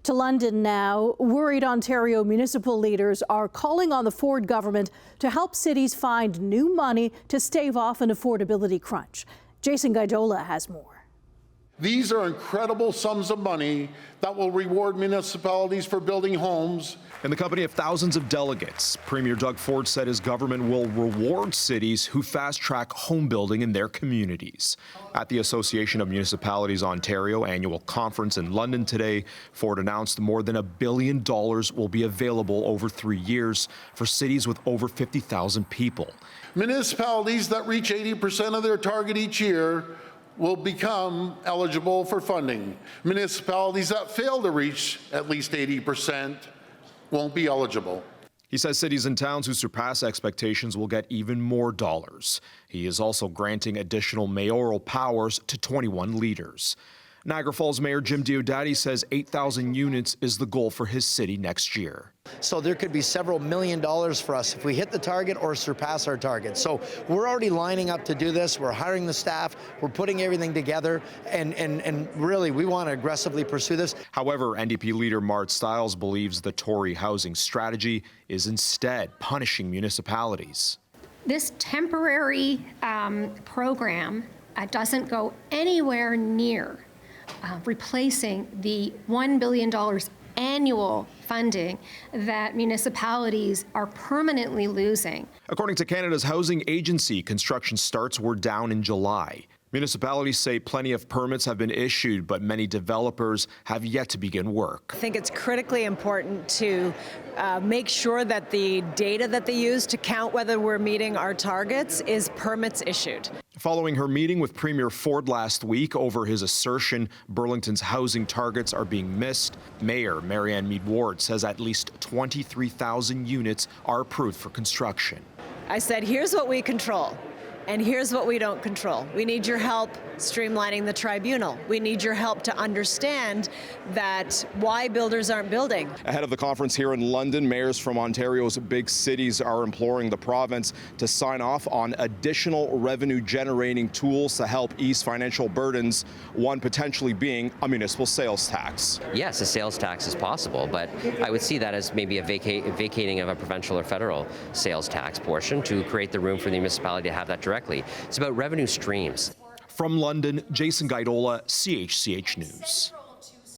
To London now. Worried Ontario municipal leaders are calling on the Ford government to help cities find new money to stave off an affordability crunch. Jason Guidola has more. These are incredible sums of money that will reward municipalities for building homes. In the company of thousands of delegates, Premier Doug Ford said his government will reward cities who fast-track home building in their communities. At the Association of Municipalities Ontario annual conference in London today, Ford announced more than $1 billion will be available over 3 years for cities with over 50,000 people. Municipalities that reach 80% of their target each year will become eligible for funding. Municipalities that fail to reach at least 80% won't be eligible. He says cities and towns who surpass expectations will get even more dollars. He is also granting additional mayoral powers to 21 leaders. Niagara Falls Mayor Jim Diodati says 8,000 units is the goal for his city next year. So there could be several $1 million for us if we hit the target or surpass our target. So we're already lining up to do this. We're hiring the staff. We're putting everything together. And really, we want to aggressively pursue this. However, NDP leader Mart Stiles believes the Tory housing strategy is instead punishing municipalities. This temporary program doesn't go anywhere near replacing the $1 billion annual funding that municipalities are permanently losing. According to Canada's Housing Agency, construction starts were down in July. Municipalities say plenty of permits have been issued, but many developers have yet to begin work. I think it's critically important to make sure that the data that they use to count whether we're meeting our targets is permits issued. Following her meeting with Premier Ford last week over his assertion Burlington's housing targets are being missed, Mayor Marianne Mead Ward says at least 23,000 units are approved for construction. I said, here's what we control. And here's what we don't control. We need your help streamlining the tribunal. We need your help to understand that why builders aren't building. Ahead of the conference here in London, mayors from Ontario's big cities are imploring the province to sign off on additional revenue-generating tools to help ease financial burdens, one potentially being a municipal sales tax. Yes, a sales tax is possible, but I would see that as maybe a vacating of a provincial or federal sales tax portion to create the room for the municipality to have that directly. It's about revenue streams. From London, Jason Guidola, CHCH News.